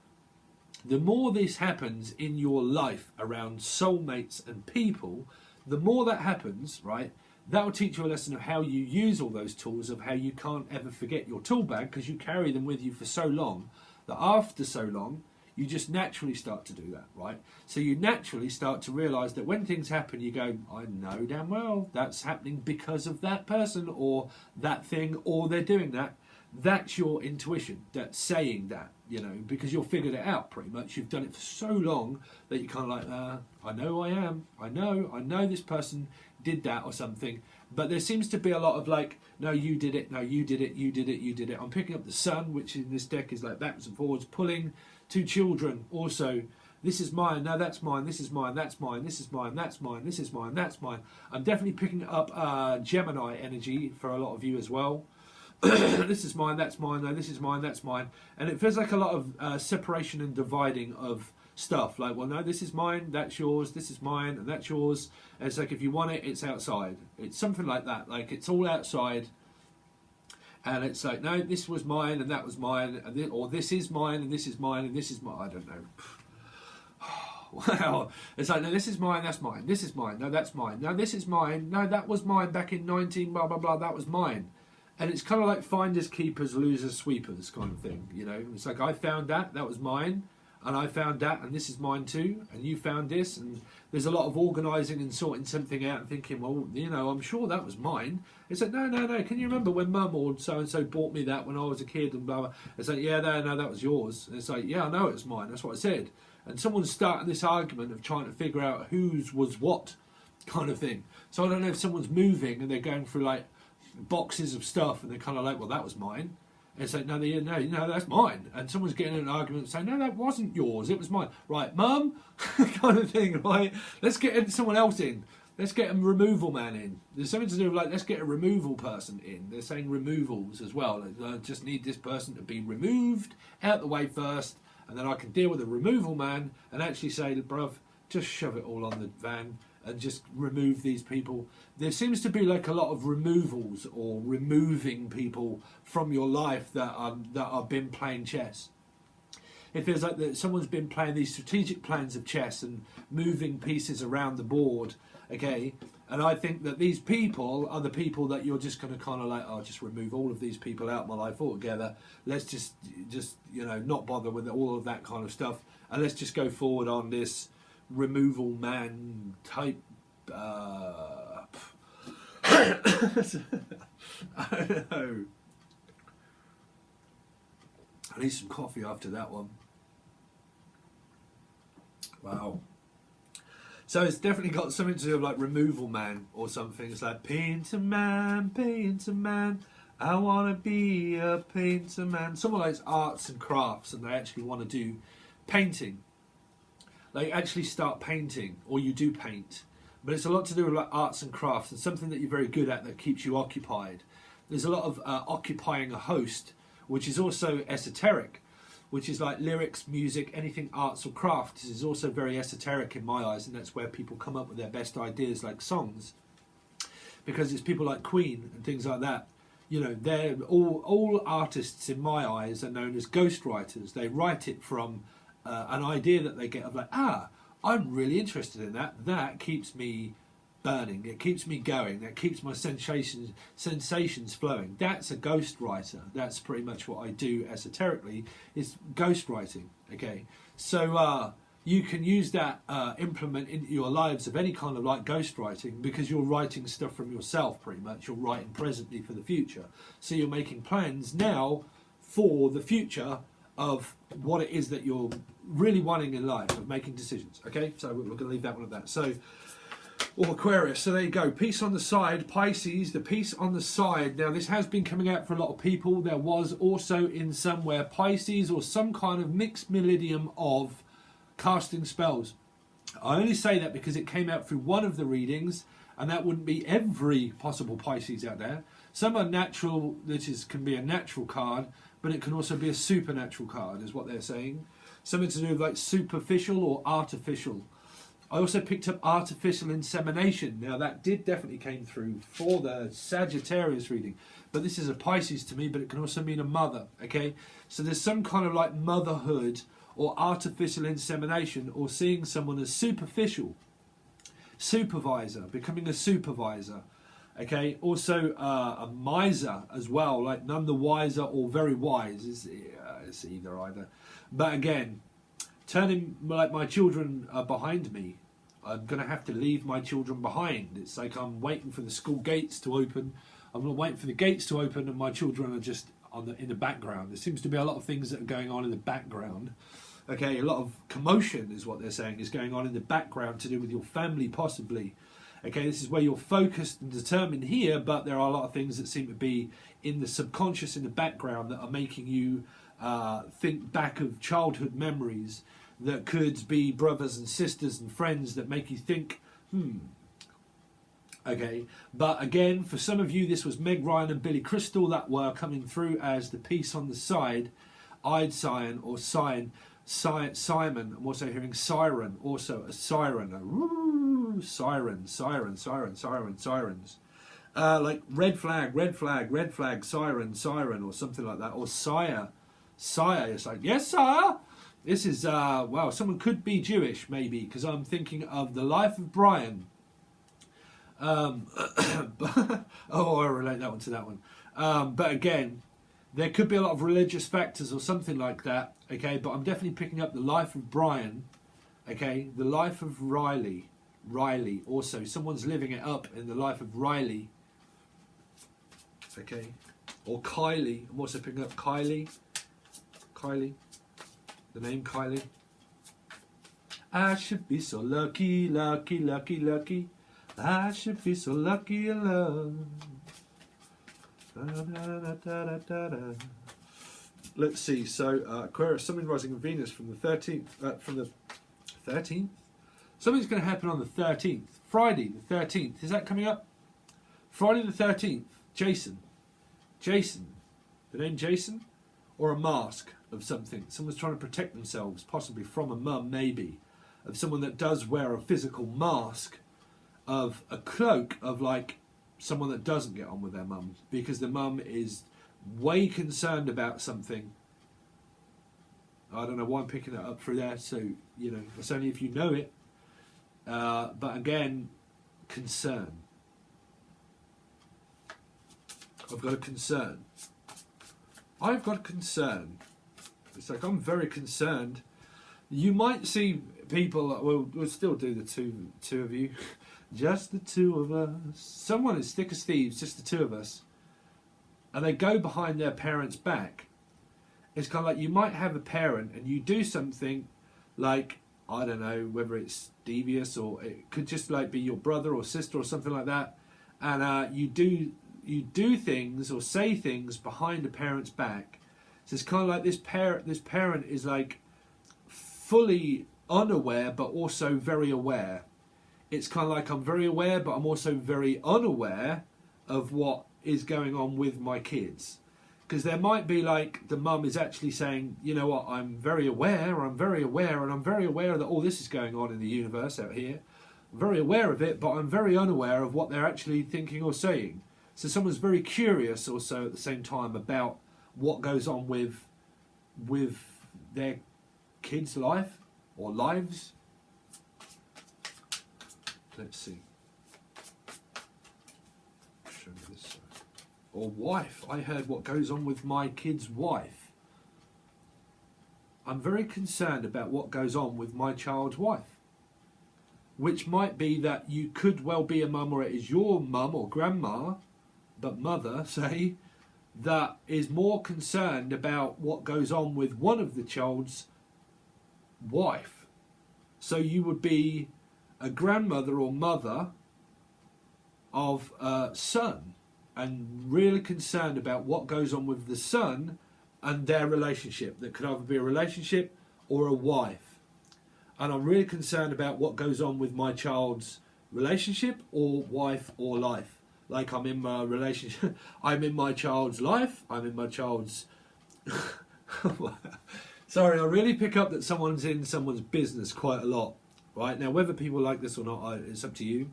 The more this happens in your life around soulmates and people, the more that happens, right, that will teach you a lesson of how you use all those tools, of how you can't ever forget your tool bag, because you carry them with you for so long that after so long, you just naturally start to do that, right? So you naturally start to realise that when things happen, you go, I know damn well that's happening because of that person or that thing, or they're doing that. That's your intuition that's saying that, you know, because you've figured it out pretty much. You've done it for so long that you kind of like, I know I am. I know this person did that or something. But there seems to be a lot of like, no, you did it. No, you did it. You did it. You did it. I'm picking up the sun, which in this deck is like backwards and forwards, pulling two children also. This is mine. No, that's mine. This is mine. That's mine. This is mine. That's mine. This is mine. That's mine. I'm definitely picking up Gemini energy for a lot of you as well. This is mine, that's mine, no, this is mine, that's mine. And it feels like a lot of separation and dividing of stuff. Like, well, no, this is mine, that's yours, this is mine, and that's yours. And it's like, if you want it, it's outside. It's something like that. Like, it's all outside. And it's like, no, this was mine, and that was mine, and or this is mine, and this is mine, and this is mine. I don't know. Wow. It's like, no, this is mine, that's mine. This is mine, no, that's mine. No, this is mine. No, that was mine back in 19, blah, blah, blah, that was mine. And it's kind of like finders, keepers, losers, sweepers kind of thing, you know. It's like, I found that was mine, and I found that, and this is mine too, and you found this, and there's a lot of organising and sorting something out and thinking, well, you know, I'm sure that was mine. It's like, no, can you remember when Mum or so-and-so bought me that when I was a kid and blah, blah. It's like, yeah, no, that was yours. And it's like, yeah, I know it was mine, that's what I said. And someone's starting this argument of trying to figure out whose was what kind of thing. So I don't know if someone's moving and they're going through like boxes of stuff and they're kind of like, well, that was mine. And it's like, no, that's mine. And someone's getting in an argument saying, no, that wasn't yours, it was mine. Right, Mum? Kind of thing, right? Let's get someone else in. Let's get a removal man in. There's something to do with like, let's get a removal person in. They're saying removals as well. I just need this person to be removed out the way first, and then I can deal with a removal man and actually say, bruv, just shove it all on the van and just remove these people. There seems to be like a lot of removals or removing people from your life that are been playing chess. It feels like that someone's been playing these strategic plans of chess and moving pieces around the board, okay? And I think that these people are the people that you're just going to kind of like, oh, just remove all of these people out of my life altogether. Let's just you know, not bother with all of that kind of stuff. And let's just go forward on this removal man type I don't know. I need some coffee after that one. Wow. So it's definitely got something to do with like Removal Man or something. It's like painter man, I want to be a painter man. Someone likes arts and crafts and they actually want to do painting. They actually start painting, or you do paint. But it's a lot to do with like arts and crafts and something that you're very good at that keeps you occupied. There's a lot of occupying a host, which is also esoteric, which is like lyrics, music, anything arts or crafts is also very esoteric in my eyes, and that's where people come up with their best ideas like songs. Because it's people like Queen and things like that. You know, they're all artists in my eyes are known as ghostwriters. They write it from an idea that they get of like, I'm really interested in that. That keeps me burning. It keeps me going. That keeps my sensations flowing. That's a ghostwriter. That's pretty much what I do esoterically, is ghostwriting. Okay, so you can use that implement into your lives of any kind of like ghostwriting, because you're writing stuff from yourself pretty much. You're writing presently for the future. So you're making plans now for the future of what it is that you're really wanting in life, of making decisions. Okay, so we're going to leave that one at that. So, or Aquarius, so there you go. Peace on the side, Pisces, the peace on the side. Now this has been coming out for a lot of people. There was also in somewhere Pisces or some kind of mixed meridian of casting spells. I only say that because it came out through one of the readings, and that wouldn't be every possible Pisces out there. Some are natural, can be a natural card, but it can also be a supernatural card, is what they're saying. Something to do with like superficial or artificial. I also picked up artificial insemination. Now that did definitely came through for the Sagittarius reading, but this is a Pisces to me, but it can also mean a mother. Okay, so there's some kind of like motherhood or artificial insemination, or seeing someone as superficial, supervisor, becoming a supervisor. Okay, also a miser as well, like none the wiser or very wise. It's either. But again, turning like my children are behind me, I'm going to have to leave my children behind. It's like I'm waiting for the school gates to open. I'm waiting for the gates to open, and my children are just in the background. There seems to be a lot of things that are going on in the background. Okay, a lot of commotion is what they're saying is going on in the background to do with your family possibly. Okay, this is where you're focused and determined here, but there are a lot of things that seem to be in the subconscious, in the background, that are making you think back of childhood memories that could be brothers and sisters and friends that make you think, Okay, but again, for some of you, this was Meg Ryan and Billy Crystal that were coming through as the piece on the side, I'd Cyan or Cyan. Simon, I'm also hearing siren, also a siren, sirens, like red flag, siren, or something like that, or sire, it's like, yes sire. This is wow, someone could be Jewish maybe, because I'm thinking of the life of Brian. Oh, I relate that one to that one. But again, there could be a lot of religious factors or something like that, okay? But I'm definitely picking up the life of Brian, okay? The life of Riley. Also, someone's living it up in the life of Riley, okay? Or Kylie. I'm also picking up Kylie. The name Kylie. I should be so lucky. I should be so lucky in love. Let's see. So Aquarius, something rising in Venus from the 13th. From the 13th. Something's going to happen on the 13th. Friday the 13th. Is that coming up? Friday the 13th. Jason. The name Jason, or a mask of something. Someone's trying to protect themselves, possibly from a mum, maybe, of someone that does wear a physical mask, of a cloak of like someone that doesn't get on with their mum, because the mum is way concerned about something. I don't know why I'm picking that up through there, so you know, it's only if you know it. But again, concern. I've got a concern. It's like, I'm very concerned. You might see people, we'll still do the two of you. Just the two of us. Someone is thick as thieves, just the two of us. And they go behind their parents' back. It's kind of like you might have a parent and you do something like, I don't know whether it's devious or it could just like be your brother or sister or something like that, and you do things or say things behind a parent's back. So it's kind of like this parent is like fully unaware but also very aware. It's kind of like I'm very aware but I'm also very unaware of what is going on with my kids. Because there might be like the mum is actually saying, you know what, I'm very aware, and I'm very aware that all this is going on in the universe out here. I'm very aware of it, but I'm very unaware of what they're actually thinking or saying. So someone's very curious also at the same time about what goes on with their kids' life or lives. Let's see. Show me this side. Or wife. I heard what goes on with my kid's wife. I'm very concerned about what goes on with my child's wife. Which might be that you could well be a mum, or it is your mum or grandma, but mother, say, that is more concerned about what goes on with one of the child's wife. So you would be a grandmother or mother of a son, and really concerned about what goes on with the son and their relationship. That could either be a relationship or a wife. And I'm really concerned about what goes on with my child's relationship or wife or life. Like I'm in my relationship, I'm in my child's life, I'm in my child's... Sorry, I really pick up that someone's in someone's business quite a lot. Right, now whether people like this or not, it's up to you.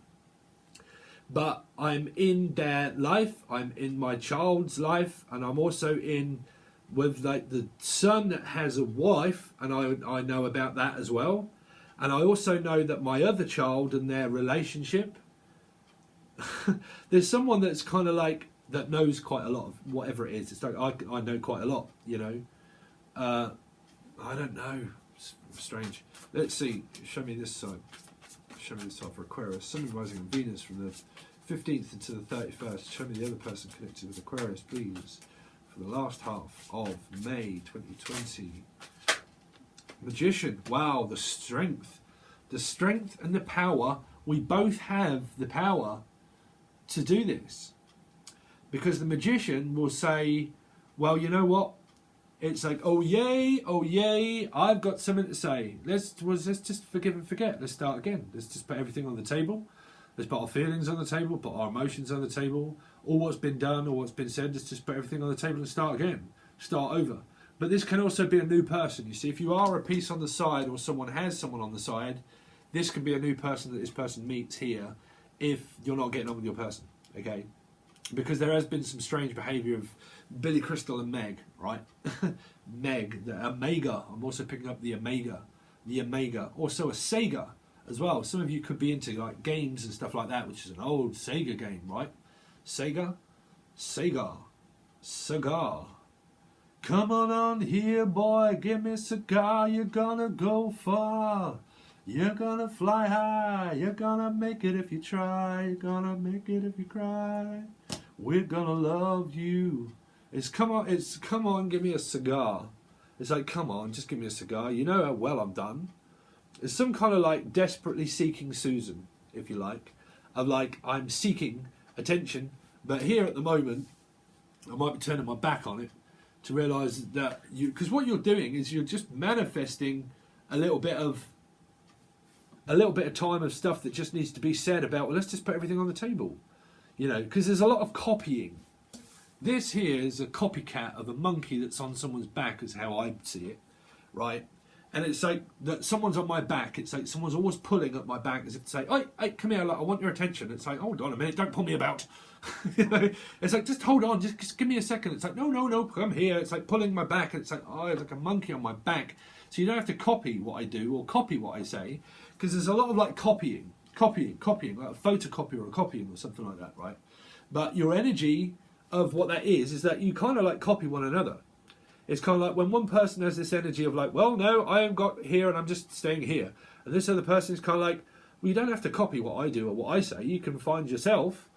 But I'm in their life, I'm in my child's life, and I'm also in with like the son that has a wife, and I know about that as well. And I also know that my other child and their relationship, there's someone that's kind of like, that knows quite a lot of whatever it is. It's like, I know quite a lot, you know. I don't know, it's strange. Let's see, show me this side. Show me this side for Aquarius. Sun rising on Venus from the 15th into the 31st. Show me the other person connected with Aquarius, please, for the last half of May 2020. Magician. Wow, the strength. The strength and the power. We both have the power to do this. Because the magician will say, well, you know what? It's like, oh yay, I've got something to say. Let's just forgive and forget. Let's start again. Let's just put everything on the table. Let's put our feelings on the table, put our emotions on the table. All what's been done, all what's been said, let's just put everything on the table and start again. Start over. But this can also be a new person. You see, if you are a piece on the side or someone has someone on the side, this can be a new person that this person meets here if you're not getting on with your person, okay? Because there has been some strange behaviour of Billy Crystal and Meg, right? Meg, the Omega. I'm also picking up the Omega. The Omega. Also a Sega as well. Some of you could be into like games and stuff like that, which is an old Sega game, right? Sega. Cigar. Come on here, boy, give me a cigar. You're gonna go far. You're gonna fly high. You're gonna make it if you try. You're gonna make it if you cry. We're gonna love you. It's come on, give me a cigar. It's like, come on, just give me a cigar. You know how well I'm done. It's some kind of like desperately seeking Susan, if you like. Of like, I'm seeking attention, but here at the moment, I might be turning my back on it to realise that you, because what you're doing is you're just manifesting a little bit of time of stuff that just needs to be said about, well, let's just put everything on the table. You know, because there's a lot of copying. This here is a copycat of a monkey that's on someone's back, is how I see it, right? And it's like that someone's on my back. It's like someone's always pulling at my back as if to say, hey, come here, like, I want your attention. It's like, hold on a minute, don't pull me about. You know, it's like, just hold on, just give me a second. It's like, no, come here. It's like pulling my back. And it's like, oh, it's like a monkey on my back. So you don't have to copy what I do or copy what I say, because there's a lot of like copying, like a photocopy or a copying or something like that, right? But your energy of what that is that you kind of like copy one another. It's kind of like when one person has this energy of like, well, no, I am got here and I'm just staying here. And this other person is kind of like, well, you don't have to copy what I do or what I say. You can find yourself.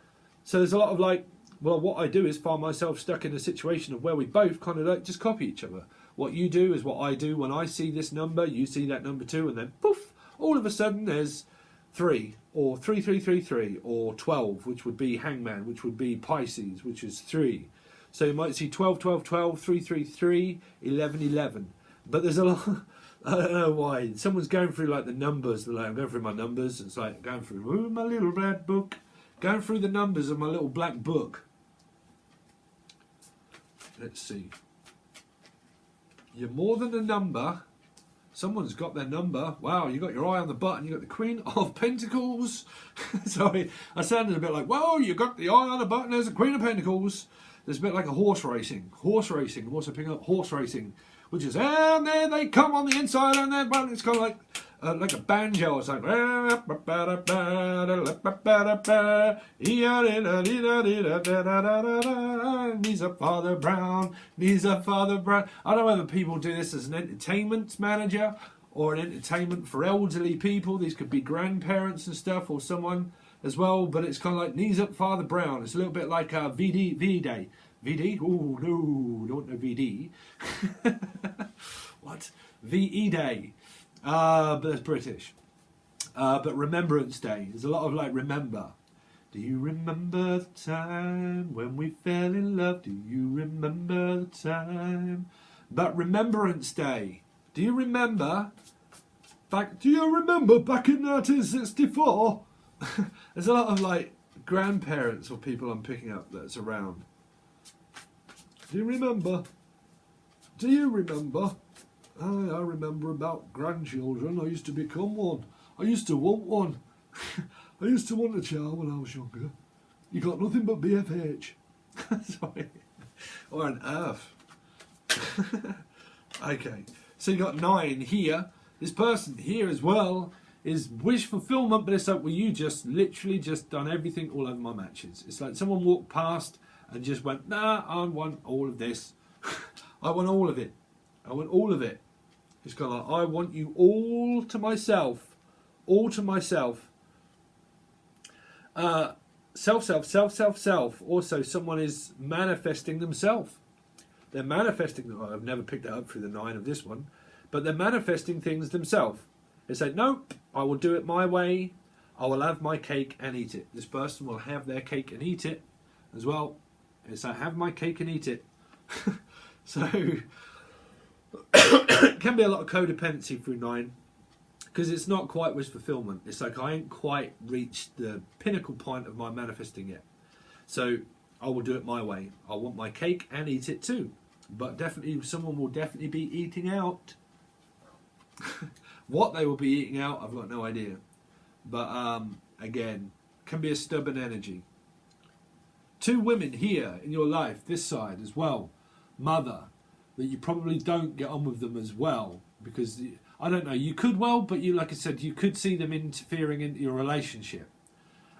So there's a lot of like, well, what I do is find myself stuck in a situation of where we both kind of like just copy each other. What you do is what I do. When I see this number, you see that number too, and then poof, all of a sudden there's 3, or 3333, or 12, which would be Hangman, which would be Pisces, which is 3. So you might see 12, 12, 12, 333, 11, 11. But there's a lot, I don't know why. Someone's going through like the numbers. Like, I'm going through my numbers. It's like going through my little black book. Going through the numbers of my little black book. Let's see. You're more than a number. Someone's got their number. Wow, you got your eye on the button. You got the Queen of Pentacles. Sorry, I sounded a bit like, whoa, you got the eye on the button. There's the Queen of Pentacles. There's a bit like a horse racing. Horse racing. I'm also picking up horse racing, which is, and there they come on the inside, and then it's kind of like a banjo. It's like, knees up, Father Brown, knees up, Father Brown. I don't know whether people do this as an entertainment manager or an entertainment for elderly people. These could be grandparents and stuff, or someone as well, but it's kind of like knees up, Father Brown. It's a little bit like VD Day. VD? Oh no, don't know VD. What? VE Day. But that's British. But Remembrance Day. There's a lot of like remember. Do you remember the time when we fell in love? Do you remember the time? But Remembrance Day. Do you remember back in 1964? There's a lot of like grandparents or people I'm picking up that's around. Do you remember? Do you remember? I remember about grandchildren. I used to become one. I used to want one. I used to want a child when I was younger. You got nothing but BFH. Sorry. Or on earth. Okay. So you got 9 here. This person here as well is wish fulfillment, but it's like, well, you just literally just done everything all over my matches. It's like someone walked past and just went, nah, I want all of this. I want all of it. I want all of it. It's kind of like, I want you all to myself. All to myself. Self. Also, someone is manifesting themselves. They're manifesting, I've never picked that up through the 9 of this one, but they're manifesting things themselves. They say, nope, I will do it my way. I will have my cake and eat it. This person will have their cake and eat it as well. It's like, have my cake and eat it. So, it can be a lot of codependency through 9, because it's not quite wish fulfillment. It's like, I ain't quite reached the pinnacle point of my manifesting yet. So, I will do it my way. I want my cake and eat it too. But definitely, someone will definitely be eating out. What they will be eating out, I've got no idea. But again, can be a stubborn energy. 2 women here in your life, this side as well. Mother, that you probably don't get on with them as well. Because, I don't know, you could well, but you, like I said, you could see them interfering into your relationship.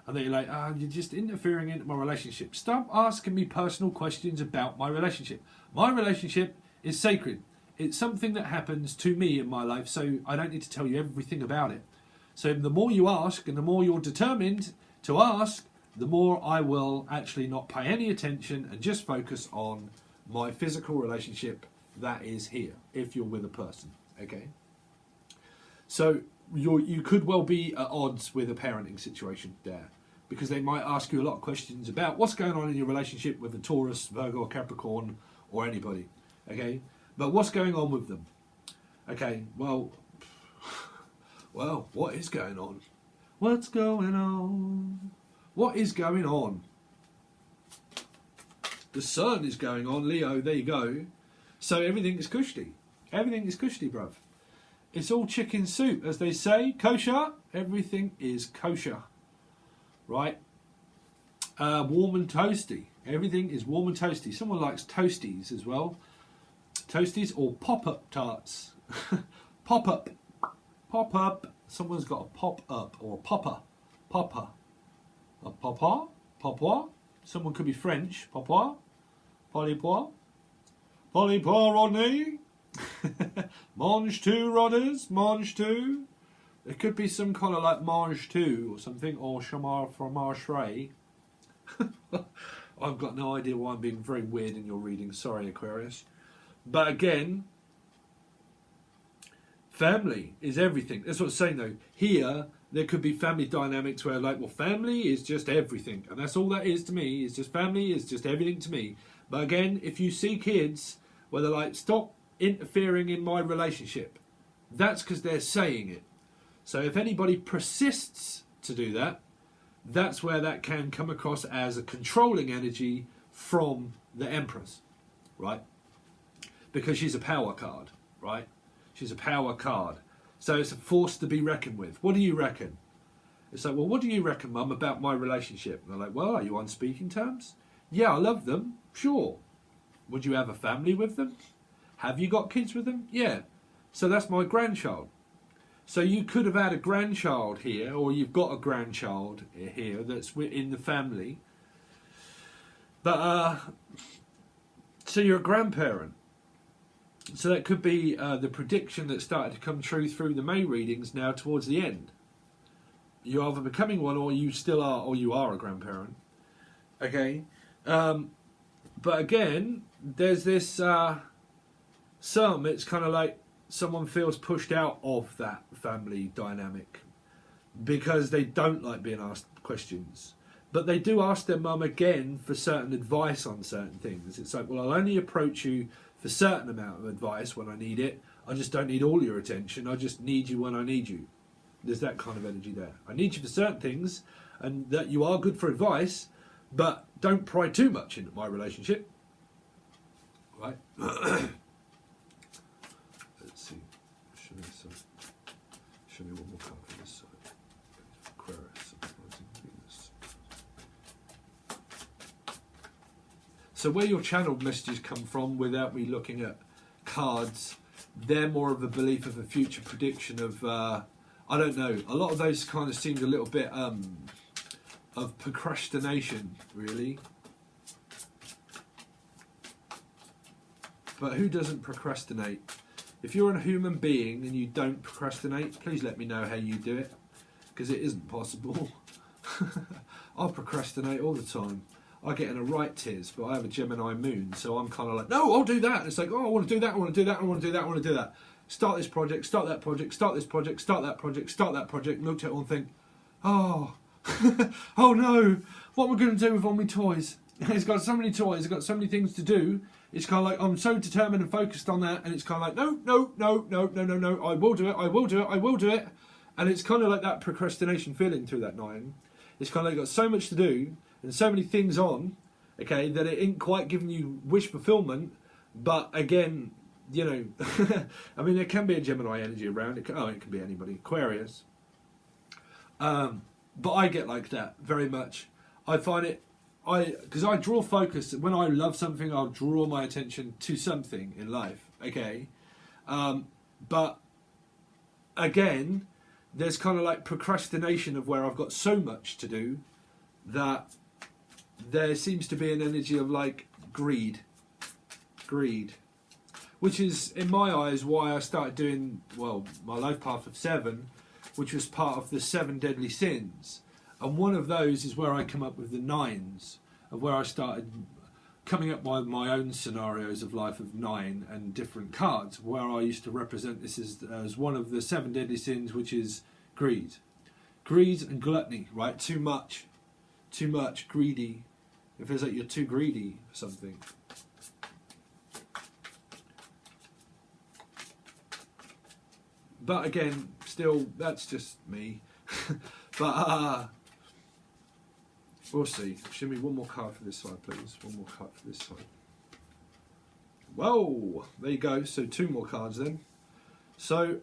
And then you're like, you're just interfering into my relationship. Stop asking me personal questions about my relationship. My relationship is sacred. It's something that happens to me in my life, so I don't need to tell you everything about it. So the more you ask, and the more you're determined to ask, the more I will actually not pay any attention and just focus on my physical relationship that is here, if you're with a person, okay? So you could well be at odds with a parenting situation there, because they might ask you a lot of questions about what's going on in your relationship with a Taurus, Virgo, or Capricorn, or anybody, okay? But what's going on with them? Okay, well, what is going on? What's going on? What is going on? The sun is going on, Leo, there you go. So everything is cushy. Everything is cushy, bruv. It's all chicken soup, as they say. Kosher. Everything is kosher. Right? Warm and toasty. Everything is warm and toasty. Someone likes toasties as well. Toasties or pop-up tarts. Pop-up. Pop-up. Someone's got a pop-up or a popper. Popper. A popper? Popper? Someone could be French. Popper? Polypois? Polypois, Rodney? Mange two, Rodders? Mange two? It could be some kind of like mange two or something, or chamar fromage. I've got no idea why I'm being very weird in your reading. Sorry, Aquarius. But again, family is everything. That's what I'm saying though. Here, there could be family dynamics where like, well, family is just everything. And that's all that is to me. It's just family is just everything to me. But again, if you see kids where they're like, stop interfering in my relationship, that's because they're saying it. So if anybody persists to do that, that's where that can come across as a controlling energy from the Empress, right? Because she's a power card, right? She's a power card. So it's a force to be reckoned with. What do you reckon? It's like, well, what do you reckon, Mum, about my relationship? And they're like, well, are you on speaking terms? Yeah, I love them. Sure. Would you have a family with them? Have you got kids with them? Yeah. So that's my grandchild. So you could have had a grandchild here, or you've got a grandchild here that's in the family. But, so you're a grandparent. So that could be the prediction that started to come true through the May readings now towards the end. You're either becoming one, or you still are, or you are a grandparent. Okay? But again, there's this it's kind of like someone feels pushed out of that family dynamic because they don't like being asked questions. But they do ask their mum again for certain advice on certain things. It's like, well, I'll only approach you for a certain amount of advice when I need it. I just don't need all your attention. I just need you when I need you. There's that kind of energy there. I need you for certain things, and that you are good for advice, but don't pry too much into my relationship. Right? Let's see. Show me one more card for this side. Aquarius. Venus. So where your channeled messages come from, without me looking at cards, they're more of a belief of a future prediction of, I don't know, a lot of those kind of seemed a little bit of procrastination, really. But who doesn't procrastinate? If you're a human being and you don't procrastinate, please let me know how you do it, because it isn't possible. I procrastinate all the time. I get in a right tiz, but I have a Gemini moon, so I'm kind of like, no, I'll do that. And it's like, oh, I want to do that, I want to do that, I want to do that, I want to do that. Start this project, start that project, start this project, start that project, start that project, look at it all and think, oh, oh no, what am I going to do with all my toys? It's got so many toys, it's got so many things to do. It's kind of like, I'm so determined and focused on that, and it's kind of like, no, I will do it, I will do it, I will do it. And it's kind of like that procrastination feeling through that 9. It's kind of like got so much to do, and so many things on, okay, that it ain't quite giving you wish fulfillment. But again, you know, I mean, there can be a Gemini energy around. It can be anybody, Aquarius. But I get like that very much. I find it, because I draw focus. When I love something, I'll draw my attention to something in life, okay? But again, there's kind of like procrastination of where I've got so much to do that there seems to be an energy of like greed, which is in my eyes why I started doing, well, my life path of 7, which was part of the 7 deadly sins, and one of those is where I come up with the 9s, of where I started coming up with my own scenarios of life of 9 and different cards, where I used to represent this as one of the 7 deadly sins, which is greed and gluttony, right? Too much, greedy. It feels like you're too greedy for something. But again, still, that's just me. But we'll see. Show me one more card for this side, please. One more card for this side. Whoa! There you go. So 2 more cards then. So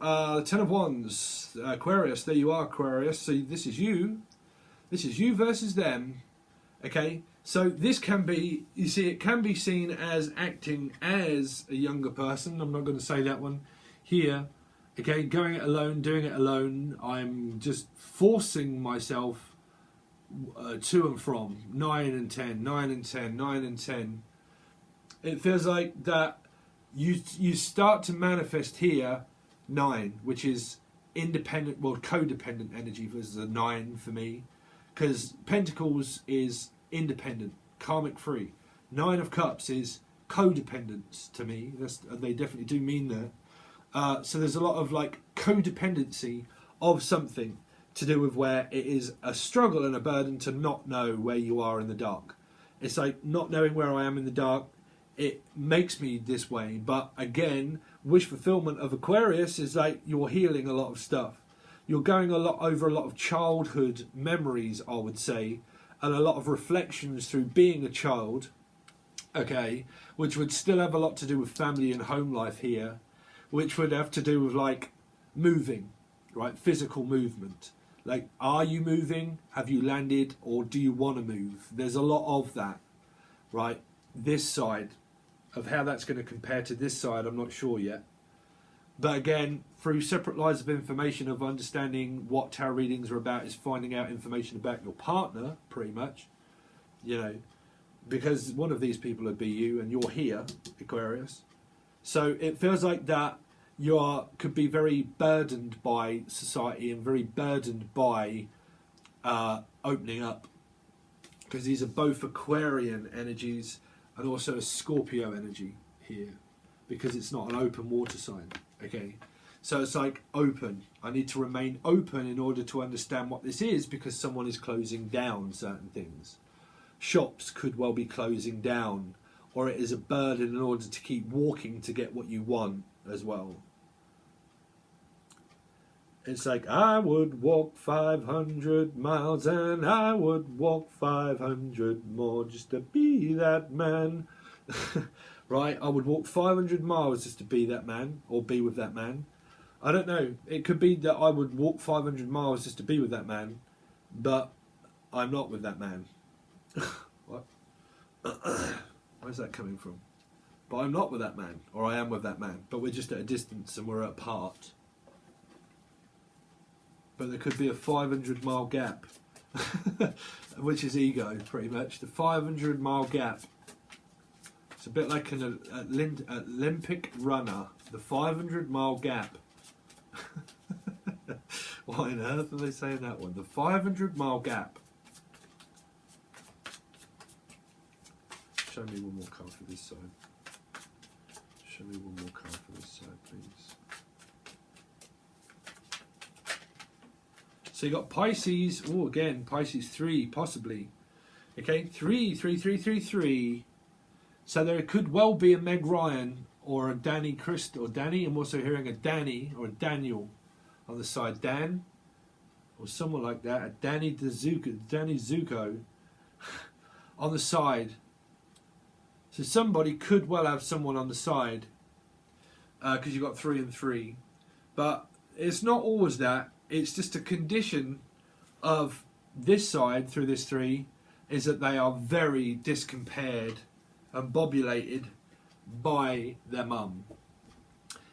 10 of Wands, Aquarius. There you are, Aquarius. So this is you. This is you versus them. Okay. So this can be, you see, it can be seen as acting as a younger person. I'm not going to say that one here. Okay, going it alone, doing it alone. I'm just forcing myself to and from 9 and 10, 9 and 10, 9 and 10. It feels like that you start to manifest here 9, which is independent, well, codependent energy versus a 9 for me, because Pentacles is independent, karmic free. 9 of Cups is codependence to me. They definitely do mean that. So there's a lot of like codependency of something to do with where it is a struggle and a burden to not know where you are in the dark. It's like not knowing where I am in the dark. It makes me this way. But again, wish fulfillment of Aquarius is like you're healing a lot of stuff. You're going over a lot of childhood memories, I would say, and a lot of reflections through being a child, okay, which would still have a lot to do with family and home life here, which would have to do with like moving, right? Physical movement. Like, are you moving? Have you landed? Or do you want to move? There's a lot of that, right? This side of how that's going to compare to this side, I'm not sure yet. But again, through separate lines of information of understanding what tarot readings are about is finding out information about your partner, pretty much, you know, because one of these people would be you and you're here, Aquarius. So it feels like that could be very burdened by society and very burdened by opening up, because these are both Aquarian energies and also a Scorpio energy here, because it's not an open water sign. Okay, so it's like open. I need to remain open in order to understand what this is, because someone is closing down certain things. Shops could well be closing down, or it is a burden in order to keep walking to get what you want as well. It's like, I would walk 500 miles and I would walk 500 more just to be that man. Right? I would walk 500 miles just to be that man, or be with that man. I don't know. It could be that I would walk 500 miles just to be with that man, but I'm not with that man. What? Where's that coming from? But I'm not with that man, or I am with that man, but we're just at a distance and we're apart. But there could be a 500-mile gap, which is ego, pretty much. The 500-mile gap. It's a bit like an Olympic runner. The 500-mile gap. What on earth are they saying that one? The 500-mile gap. Show me one more card for this side. Show me one more card for this side, please. So you got Pisces. Oh, again, Pisces 3, possibly. Okay, 3. So there could well be a Meg Ryan or a Danny Christ or Danny. I'm also hearing a Danny or a Daniel on the side. Dan or someone like that. A Danny Zuko on the side. So somebody could well have someone on the side, because you've got 3 and 3. But it's not always that. It's just a condition of this side through this 3 is that they are very discompared and bobulated by their mum.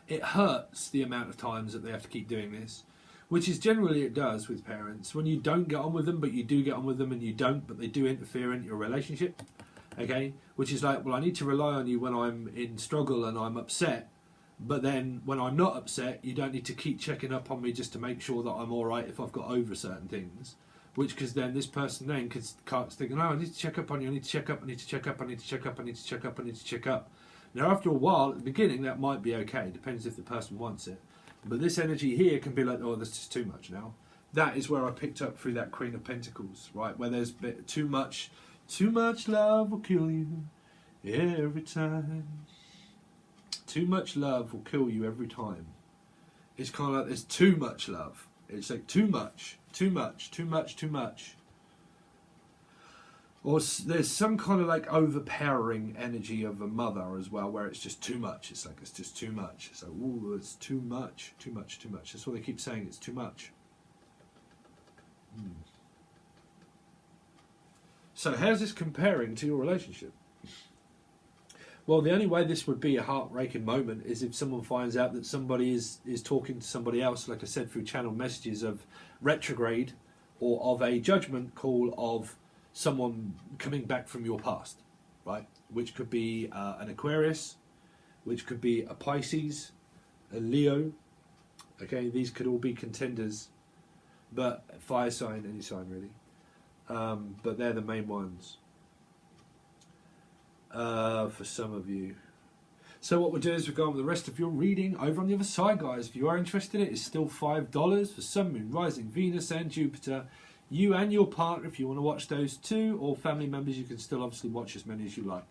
It hurts the amount of times that they have to keep doing this, which is generally it does with parents. When you don't get on with them, but you do get on with them, and you don't, but they do interfere in your relationship. Okay, which is like, well, I need to rely on you when I'm in struggle and I'm upset. But then when I'm not upset, you don't need to keep checking up on me just to make sure that I'm all right if I've got over certain things. Which, because then this person then could start thinking, oh, I need to check up on you, I need to check up, I need to check up, I need to check up, I need to check up, I need to check up. Now, after a while, at the beginning, that might be okay. Depends if the person wants it. But this energy here can be like, oh, this is too much now. That is where I picked up through that Queen of Pentacles, right? Where there's a bit too much love will kill you every time. Too much love will kill you every time. It's kind of like there's too much love. It's like too much. Or there's some kind of like overpowering energy of a mother as well, where it's just too much. It's like, it's just too much. It's like, ooh, it's too much. That's what they keep saying, it's too much. So how's this comparing to your relationship? Well, the only way this would be a heartbreaking moment is if someone finds out that somebody is talking to somebody else, like I said, through channeled messages of retrograde or of a judgment call of someone coming back from your past, right? Which could be an Aquarius, which could be a Pisces, a Leo. Okay, these could all be contenders, but fire sign, any sign really. But they're the main ones. For some of you. So what we'll do is we'll go on with the rest of your reading over on the other side, guys. If you are interested, it is still $5 for Sun, Moon, Rising, Venus and Jupiter. You and your partner, if you want to watch those too, or family members, you can still obviously watch as many as you like.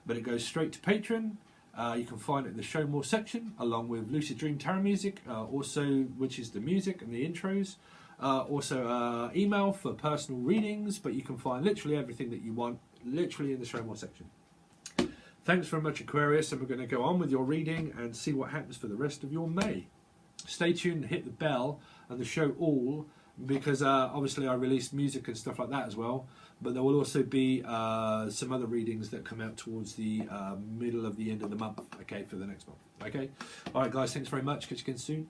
But it goes straight to Patron. You can find it in the Show More section, along with Lucid Dream Tarot music, also which is the music and the intros. Also email for personal readings, but you can find literally everything that you want, literally in the Show More section. Thanks very much, Aquarius, and we're going to go on with your reading and see what happens for the rest of your May. Stay tuned and hit the bell and the show all, because obviously I release music and stuff like that as well, but there will also be some other readings that come out towards the middle of the end of the month, okay, for the next month, okay? Alright guys, thanks very much, catch you again soon.